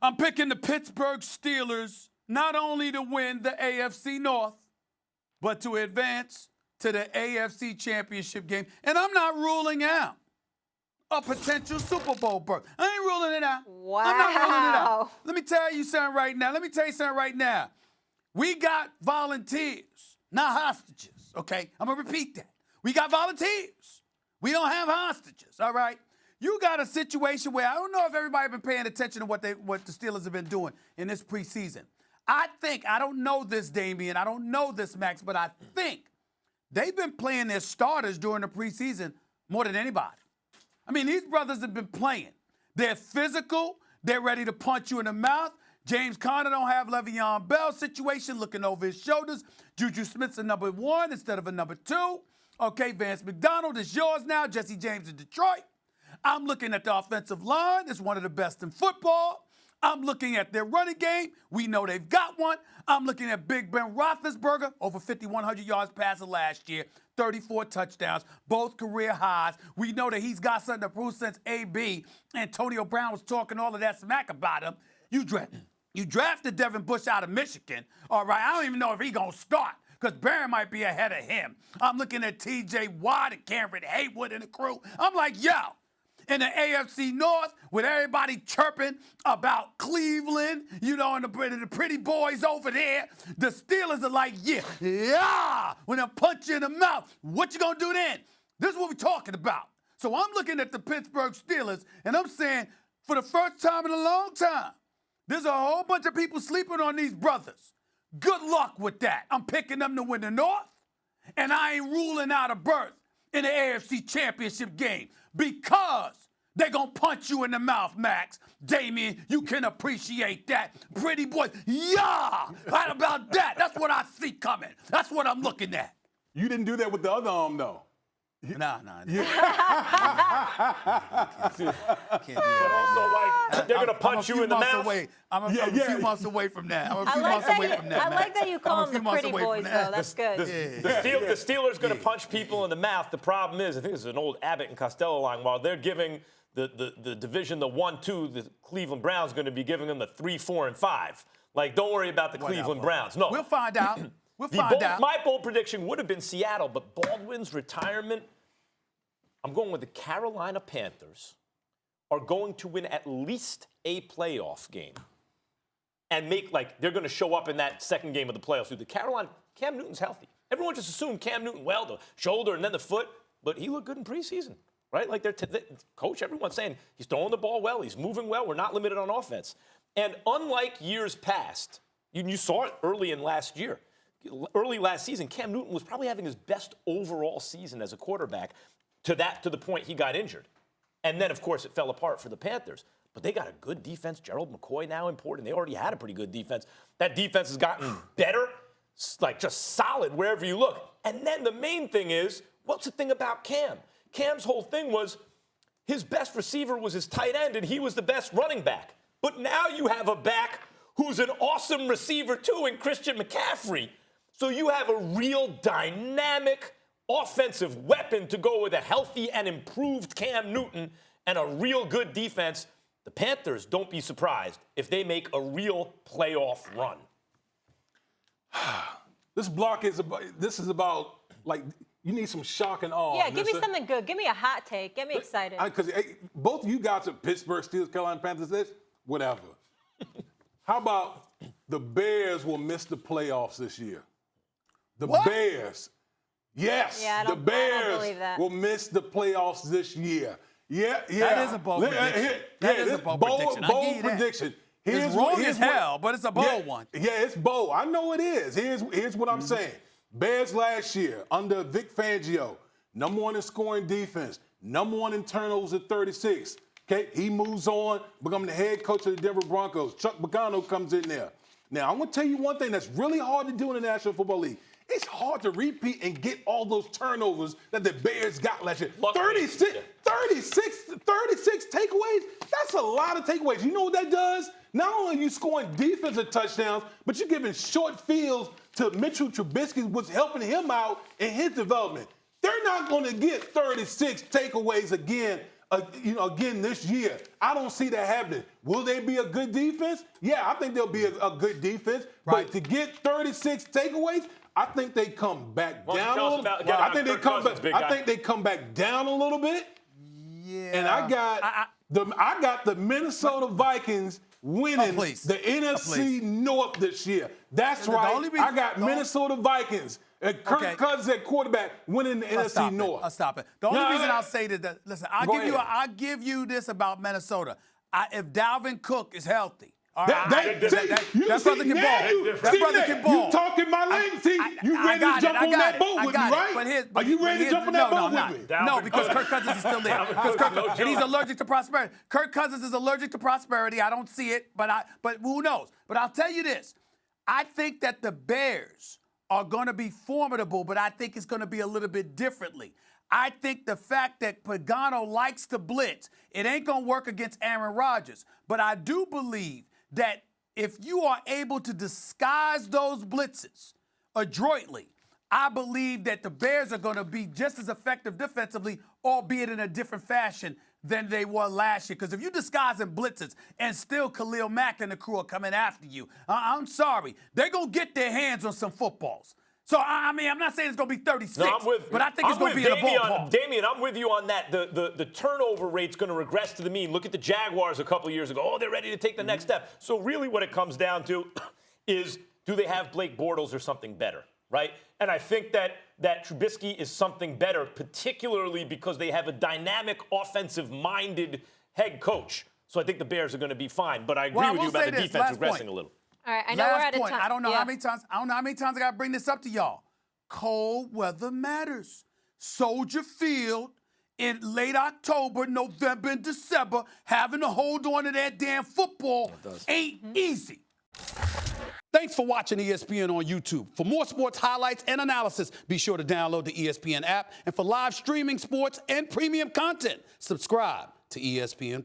I'm picking the Pittsburgh Steelers not only to win the AFC North, but to advance to the AFC Championship game. And I'm not ruling out a potential Super Bowl berth. I ain't ruling it out. Wow. I'm not ruling it out. Let me tell you something right now. We got volunteers, not hostages, okay? I'm going to repeat that. We got volunteers. We don't have hostages, all right? You got a situation where I don't know if everybody been paying attention to what the Steelers have been doing in this preseason. I don't know this, Damian, I don't know this, Max, but I think they've been playing their starters during the preseason more than anybody. I mean, these brothers have been playing. They're physical. They're ready to punch you in the mouth. James Conner don't have Le'Veon Bell situation looking over his shoulders. Juju Smith's a number 1 instead of a number 2. Okay, Vance McDonald is yours now. Jesse James in Detroit. I'm looking at the offensive line. It's one of the best in football. I'm looking at their running game. We know they've got one. I'm looking at Big Ben Roethlisberger, over 5,100 yards passing last year, 34 touchdowns, both career highs. We know that he's got something to prove since AB. Antonio Brown was talking all of that smack about him. You drafted Devin Bush out of Michigan. All right, I don't even know if he's going to start because Barron might be ahead of him. I'm looking at T.J. Watt and Cameron Haywood and the crew. I'm like, yo. In the AFC North, with everybody chirping about Cleveland, you know, and the pretty boys over there, the Steelers are like, yeah, when I punch you in the mouth, what you gonna do then? This is what we're talking about. So I'm looking at the Pittsburgh Steelers, and I'm saying, for the first time in a long time, there's a whole bunch of people sleeping on these brothers. Good luck with that. I'm picking them to win the North, and I ain't ruling out a berth in the AFC Championship game because they're going to punch you in the mouth, Max. Damian, you can appreciate that. Pretty boys, yeah! How about that? That's what I see coming. That's what I'm looking at. You didn't do that with the other arm, though. Nah. But also, like, they're going to punch you in the mouth. I'm a few months away from that. I like that you call them the pretty boys, though. That's good. The Steelers going to punch people in the mouth. The problem is, I think this is an old Abbott and Costello line, while they're giving the division the 1-2, the Cleveland Browns going to be giving them the 3, 4, and 5. Like, don't worry about the Cleveland Browns. No. We'll find out. My bold prediction would have been Seattle, but Baldwin's retirement, I'm going with the Carolina Panthers are going to win at least a playoff game and they're going to show up in that second game of the playoffs. The Cam Newton's healthy. Everyone just assumed Cam Newton, the shoulder and then the foot, but he looked good in preseason, right? Like coach, everyone's saying he's throwing the ball well, he's moving well, we're not limited on offense. And unlike years past, you saw it early last season, Cam Newton was probably having his best overall season as a quarterback to the point he got injured. And then, of course, it fell apart for the Panthers. But they got a good defense. Gerald McCoy now important. They already had a pretty good defense. That defense has gotten better, like just solid wherever you look. And then the main thing is, what's the thing about Cam? Cam's whole thing was his best receiver was his tight end, and he was the best running back. But now you have a back who's an awesome receiver, too, in Christian McCaffrey. So you have a real dynamic offensive weapon to go with a healthy and improved Cam Newton and a real good defense. The Panthers, don't be surprised if they make a real playoff run. This block is about, like, you need some shock and awe. Yeah, give me something good. Give me a hot take. Get me excited. Because both of you guys are Pittsburgh Steelers, Carolina Panthers, whatever. How about the Bears will miss the playoffs this year? Bears. Yes, the Bears will miss the playoffs this year. Yeah. That is a bold prediction. That is a bold prediction. It's wrong as hell, but it's a bold one. Yeah, it's bold. I know it is. Here's what I'm saying. Bears last year, under Vic Fangio, number 1 in scoring defense, number 1 in turnovers at 36. Okay, he moves on, becoming the head coach of the Denver Broncos. Chuck Pagano comes in there. Now, I'm going to tell you one thing that's really hard to do in the National Football League. It's hard to repeat and get all those turnovers that the Bears got last year. 36 takeaways, that's a lot of takeaways. You know what that does? Not only are you scoring defensive touchdowns, but you're giving short fields to Mitchell Trubisky, what's helping him out in his development. They're not going to get 36 takeaways again again this year. I don't see that happening. Will they be a good defense? Yeah, I think they'll be a good defense. Right. But to get 36 takeaways, I think they come back down a little. I think they come back down a little bit. Yeah. And I got the Minnesota Vikings winning the NFC North this year. That's right. I got Minnesota Vikings. Kirk Cousins at quarterback winning the NFC North. I'll stop it. The only reason I'll say that, listen, I'll give you this about Minnesota. If Dalvin Cook is healthy, That brother can ball. That brother can ball. You talking my language. See, you ready to jump on that boat with me, right? Are you ready to jump on that boat with me? No, because Kirk Cousins is still there. And he's allergic to prosperity. Kirk Cousins is allergic to prosperity. I don't see it, but who knows? But I'll tell you this. I think that the Bears are going to be formidable, but I think it's going to be a little bit differently. I think the fact that Pagano likes to blitz, it ain't going to work against Aaron Rodgers. But I do believe that if you are able to disguise those blitzes adroitly, I believe that the Bears are going to be just as effective defensively, albeit in a different fashion than they were last year. Because if you disguise in blitzes and still Khalil Mack and the crew are coming after you, I'm sorry, they're going to get their hands on some footballs. So, I mean, I'm not saying it's going to be 36, but I think it's going to be in the ballpark. Damian, I'm with you on that. The turnover rate's going to regress to the mean. Look at the Jaguars a couple years ago. Oh, they're ready to take the next step. So really what it comes down to is, do they have Blake Bortles or something better, right? And I think that Trubisky is something better, particularly because they have a dynamic, offensive-minded head coach. So I think the Bears are going to be fine. But I agree with you about the defense regressing a little. All right, I know we're out of time. I don't know how many times I got to bring this up to y'all. Cold weather matters. Soldier Field in late October, November, and December, having to hold on to that damn football ain't easy. Thanks for watching ESPN on YouTube. For more sports highlights and analysis, be sure to download the ESPN app. And for live streaming sports and premium content, subscribe to ESPN+.